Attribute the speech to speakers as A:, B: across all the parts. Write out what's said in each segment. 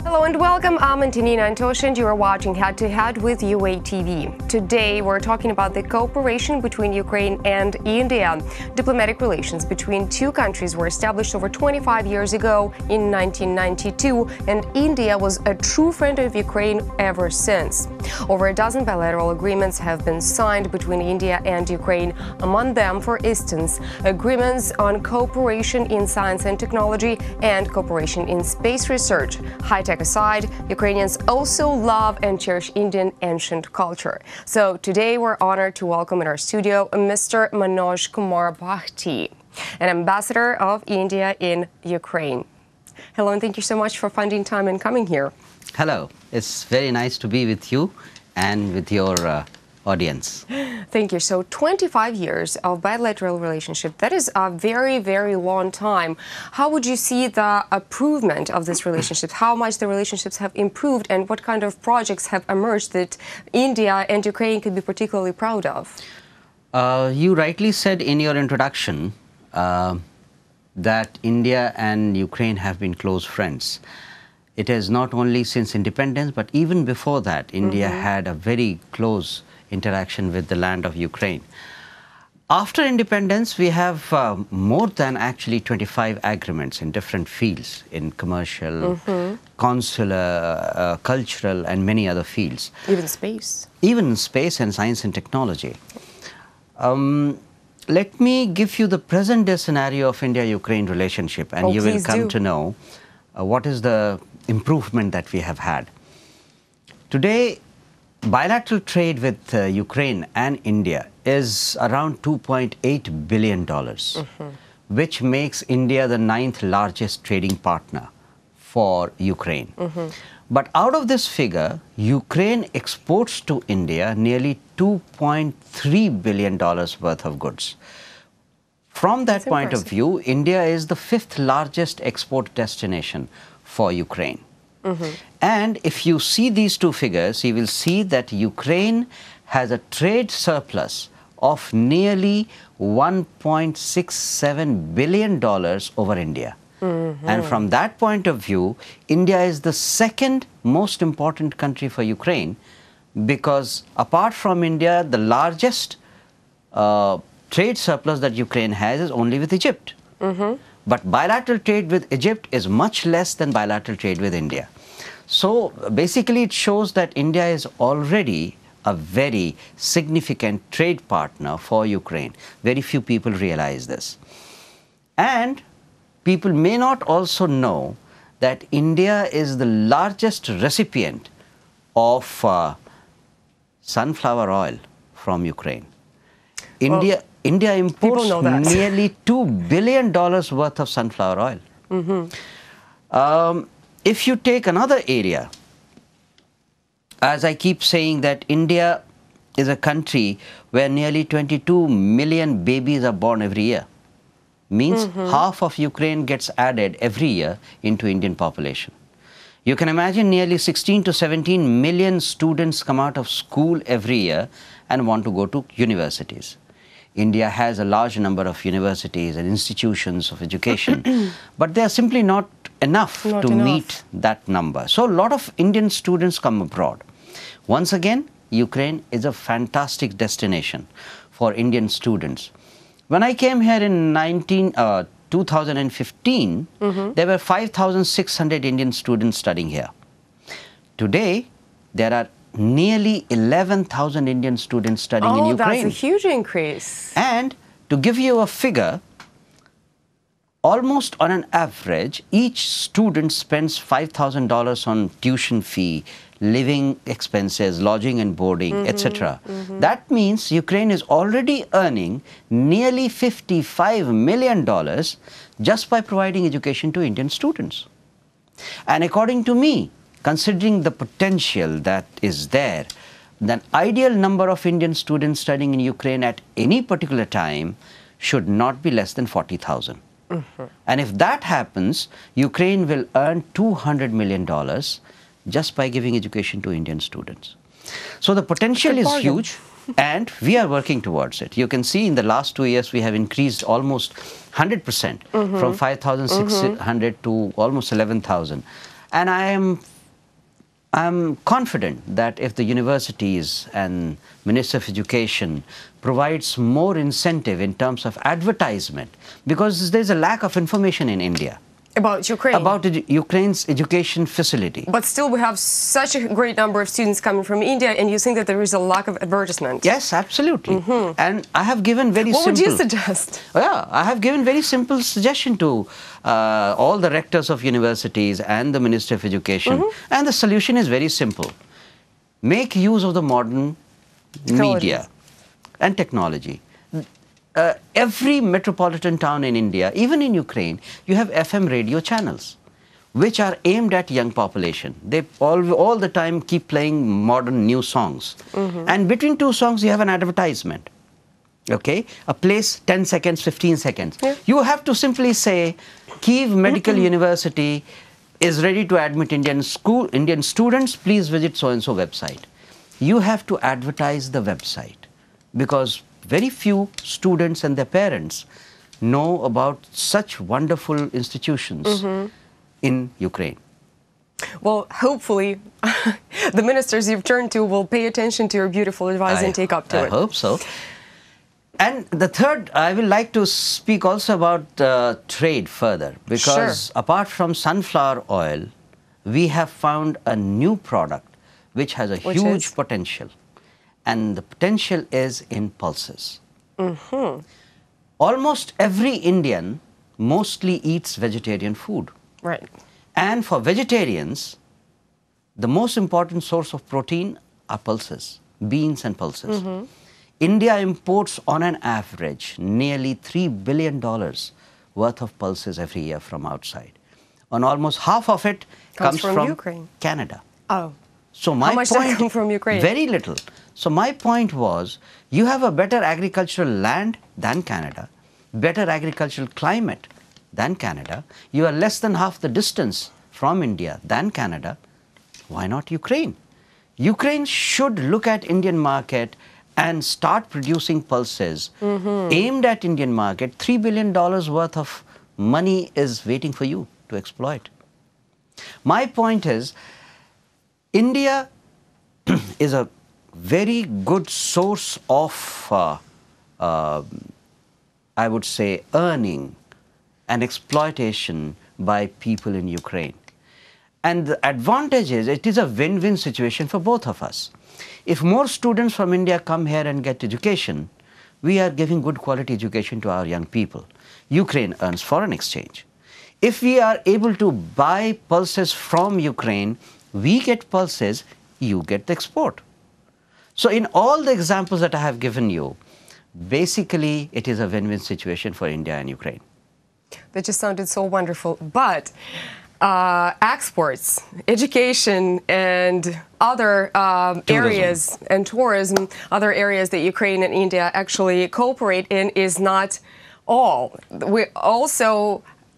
A: Hello and welcome. I'm Antonina Antosha and you are watching Head to Head with UATV. Today we're talking about the cooperation between Ukraine and India. Diplomatic relations between two countries were established over 25 years ago in 1992, and India was a true friend of Ukraine ever since. Over a dozen bilateral agreements have been signed between India and Ukraine. Among them, for instance, agreements on cooperation in science and technology and cooperation in space research. High-tech aside, Ukrainians also love and cherish Indian ancient culture. So today we're honored to welcome in our studio Mr. Manoj Kumar Bharti, an ambassador of India in Ukraine. Hello, and thank you so much for finding time and coming here.
B: Hello. It's very nice to be with you and with your audience.
A: Thank you. So 25 years of bilateral relationship, that is a very, very long time. How would you see the improvement of this relationship? How much the relationships have improved and what kind of projects have emerged that India and Ukraine could be particularly proud of?
B: You rightly said in your introduction that India and Ukraine have been close friends. It is not only since independence, but even before that, India had a very close interaction with the land of Ukraine. After independence, we have more than actually 25 agreements in different fields, in commercial, consular, cultural, and many other fields.
A: Even space.
B: Even space and science and technology. Let me give you the present-day scenario of India-Ukraine relationship, and you will come to know what is the improvement that we have had. Today, bilateral trade with Ukraine and India is around $2.8 billion, which makes India the 9th largest trading partner for Ukraine. But out of this figure, Ukraine exports to India nearly $2.3 billion worth of goods. From that point of view, India is the 5th largest export destination for Ukraine. And if you see these two figures, you will see that Ukraine has a trade surplus of nearly $1.67 billion over India. And from that point of view, India is the second most important country for Ukraine, because apart from India, the largest trade surplus that Ukraine has is only with Egypt. But bilateral trade with Egypt is much less than bilateral trade with India. So basically it shows that India is already a very significant trade partner for Ukraine. Very few people realize this. And people may not also know that India is the largest recipient of sunflower oil from Ukraine. India imports nearly $2 billion worth of sunflower oil. If you take another area, as I keep saying that India is a country where nearly 22 million babies are born every year. Means half of Ukraine gets added every year into Indian population. You can imagine nearly 16 to 17 million students come out of school every year and want to go to universities. India has a large number of universities and institutions of education, but they are simply not enough to meet that number. So a lot of Indian students come abroad. Once again, Ukraine is a fantastic destination for Indian students. When I came here in 2015, there were 5,600 Indian students studying here. Today, there are nearly 11,000 Indian students studying in Ukraine.
A: Oh, that's a huge increase.
B: And to give you a figure, almost on an average, each student spends $5,000 on tuition fee, living expenses, lodging and boarding, etc. That means Ukraine is already earning nearly $55 million just by providing education to Indian students. And according to me, considering the potential that is there, the ideal number of Indian students studying in Ukraine at any particular time should not be less than 40,000. And if that happens, Ukraine will earn $200 million just by giving education to Indian students. So the potential is huge, and we are working towards it. You can see in the last 2 years, we have increased almost 100%, from 5,600 to almost 11,000. And I'm confident that if the universities and Minister of Education provides more incentive in terms of advertisement, because there's a lack of information in India.
A: About Ukraine? About
B: Ukraine's education facility.
A: But still we have such a great number of students coming from India, and you think that there is a lack of advertisement?
B: Yes, absolutely. And I have given very simple...
A: What would you suggest?
B: Yeah, I have given very simple suggestion to all the rectors of universities and the Minister of Education. And the solution is very simple. Make use of the modern media and technology. Every metropolitan town in India, even in Ukraine, you have FM radio channels which are aimed at young population. They all the time keep playing modern new songs. And between two songs, you have an advertisement. Okay? A place, 10 seconds, 15 seconds.
A: Yeah.
B: You have to simply say, Kyiv Medical University is ready to admit Indian students. Please visit so-and-so website. You have to advertise the website because very few students and their parents know about such wonderful institutions in Ukraine.
A: Well, hopefully, the ministers you've turned to will pay attention to your beautiful advice and take up to it.
B: I hope so. And the third, I will like to speak also about trade further, because apart from sunflower oil, we have found a new product which has a huge potential. And the potential is in pulses. Almost every Indian mostly eats vegetarian food.
A: Right.
B: And for vegetarians, the most important source of protein are pulses, beans and pulses. India imports on an average nearly $3 billion worth of pulses every year from outside. And almost half of it comes from
A: Ukraine.
B: Canada.
A: Oh.
B: So my
A: How much does that come from Ukraine?
B: Very little. So my point was, you have a better agricultural land than Canada, better agricultural climate than Canada. You are less than half the distance from India than Canada. Why not Ukraine? Ukraine should look at Indian market and start producing pulses aimed at Indian market. $3 billion worth of money is waiting for you to exploit. My point is, India is a very good source of, I would say, earning and exploitation by people in Ukraine. And the advantage is, it is a win-win situation for both of us. If more students from India come here and get education, we are giving good quality education to our young people. Ukraine earns foreign exchange. If we are able to buy pulses from Ukraine, we get pulses, you get the export. So in all the examples that I have given you, basically it is a win-win situation for India and Ukraine.
A: That just sounded so wonderful. But exports, education, and other areas, and tourism, other areas that Ukraine and India actually cooperate in is not all.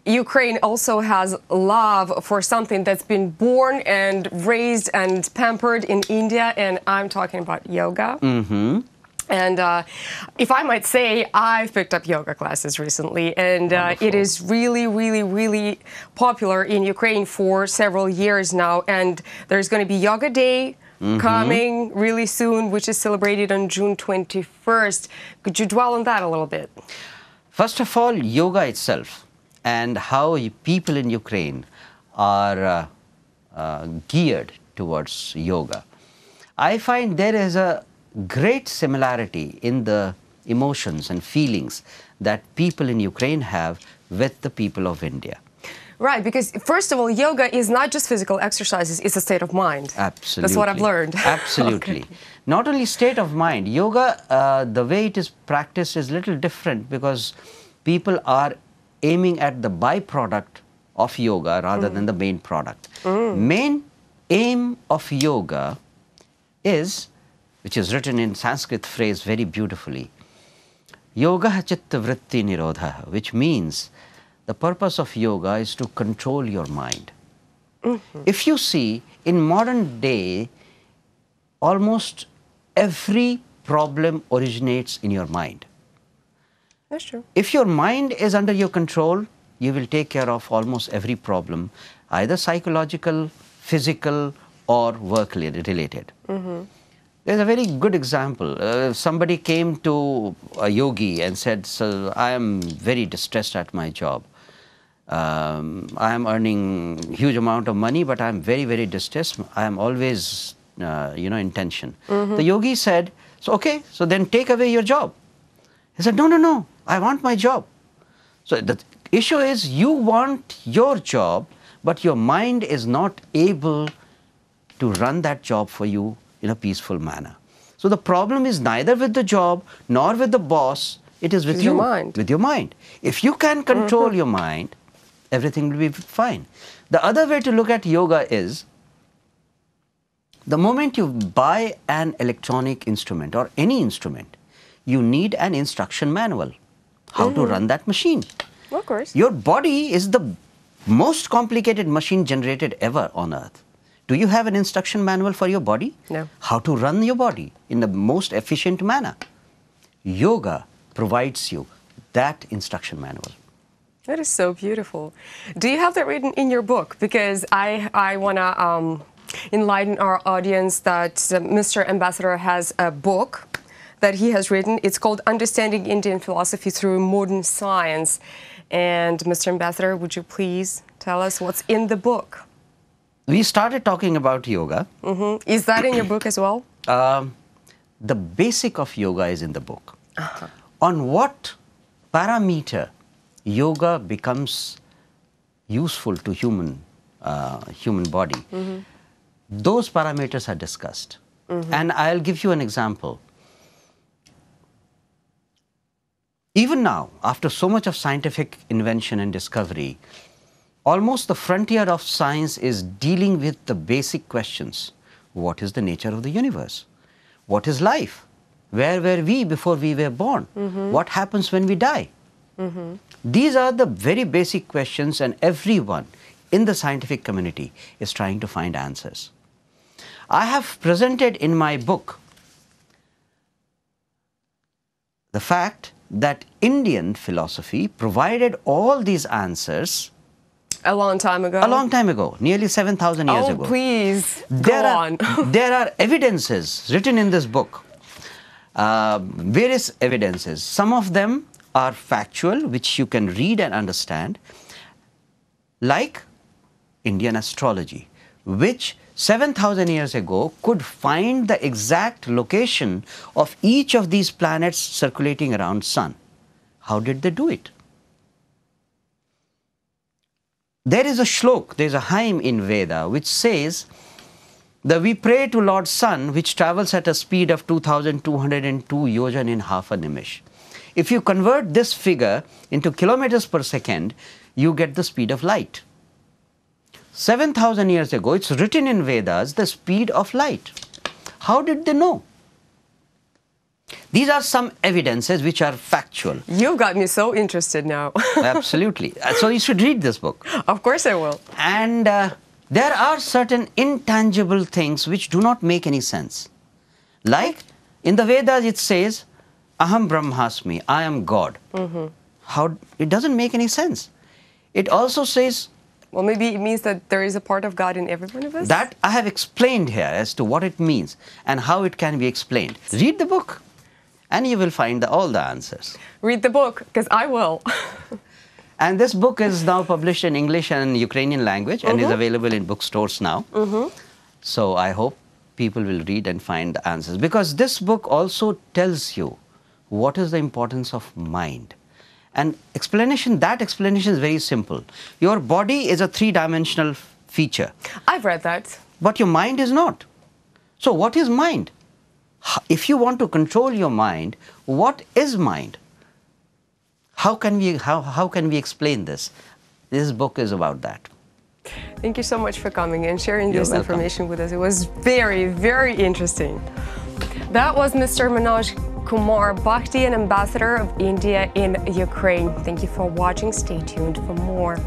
A: Ukraine also has love for something that's been born and raised and pampered in India, and I'm talking about yoga. And if I might say, I've picked up yoga classes recently, and it is really, really, really popular in Ukraine for several years now. And there's going to be Yoga Day coming really soon, which is celebrated on June 21st. Could you dwell on that a little bit?
B: First of all, yoga itself and how people in Ukraine are geared towards yoga. I find there is a great similarity in the emotions and feelings that people in Ukraine have with the people of India.
A: Right, because first of all, yoga is not just physical exercises, it's a state of mind.
B: Absolutely.
A: That's what I've learned.
B: Absolutely. Not only state of mind, yoga, the way it is practiced is a little different because people are aiming at the byproduct of yoga rather than the main product. Main aim of yoga is, which is written in Sanskrit phrase very beautifully, yoga chitta vritti nirodha, which means the purpose of yoga is to control your mind. If you see, in modern day, almost every problem originates in your mind.
A: That's true.
B: If your mind is under your control, you will take care of almost every problem, either psychological, physical, or work-related. There's a very good example. Somebody came to a yogi and said, "So I am very distressed at my job. I am earning huge amount of money, but I am very, very distressed. I am always, in tension." The yogi said, "So okay, so then take away your job." He said, "No, no, no, I want my job." So the issue is you want your job, but your mind is not able to run that job for you in a peaceful manner. So the problem is neither with the job nor with the boss, it is with you,
A: your mind.
B: with your mind. If you can control your mind, everything will be fine. The other way to look at yoga is, the moment you buy an electronic instrument or any instrument, you need an instruction manual, how to run that machine.
A: Of course.
B: Your body is the most complicated machine generated ever on earth. Do you have an instruction manual for your body?
A: No.
B: How to run your body in the most efficient manner? Yoga provides you that instruction manual.
A: That is so beautiful. Do you have that written in your book? Because I want to enlighten our audience that Mr. Ambassador has a book that he has written. It's called Understanding Indian Philosophy Through Modern Science. And Mr. Ambassador, would you please tell us what's in the book?
B: We started talking about yoga.
A: Is that in your book as well?
B: The basic of yoga is in the book. On what parameter yoga becomes useful to human body, those parameters are discussed. And I'll give you an example. Even now, after so much of scientific invention and discovery, almost the frontier of science is dealing with the basic questions. What is the nature of the universe? What is life? Where were we before we were born? What happens when we die? These are the very basic questions, and everyone in the scientific community is trying to find answers. I have presented in my book the fact that Indian philosophy provided all these answers
A: a long time ago.
B: A long time ago, nearly 7,000 years ago.
A: Oh, please, go on.
B: There are evidences written in this book, various evidences. Some of them are factual, which you can read and understand, like Indian astrology, which 7,000 years ago could find the exact location of each of these planets circulating around sun. How did they do it? There is a shlok, there is a hymn in Veda which says that we pray to Lord Sun, which travels at a speed of 2,202 yojan in half a nimish. If you convert this figure into kilometers per second, you get the speed of light. 7,000 years ago, it's written in Vedas, the speed of light. How did they know? These are some evidences which are factual.
A: You've got me so interested now.
B: Absolutely. So you should read this book.
A: Of course I will.
B: And there are certain intangible things which do not make any sense. Like in the Vedas it says, Aham Brahmasmi, I am God. How? It doesn't make any sense. It also says...
A: Well, maybe it means that there is a part of God in every one of us?
B: That I have explained here as to what it means and how it can be explained. Read the book and you will find all the answers.
A: Read the book, because I will.
B: And this book is now published in English and Ukrainian language and is available in bookstores now. So I hope people will read and find the answers. Because this book also tells you what is the importance of mind. And that explanation is very simple. Your body is a three-dimensional feature.
A: I've read that.
B: But your mind is not. So what is mind? If you want to control your mind, what is mind? How can we explain this? This book is about that.
A: Thank you so much for coming and sharing this information with us. It was very, very interesting. That was Mr. Manoj Kumar Bharti, an ambassador of India in Ukraine. Thank you for watching. Stay tuned for more.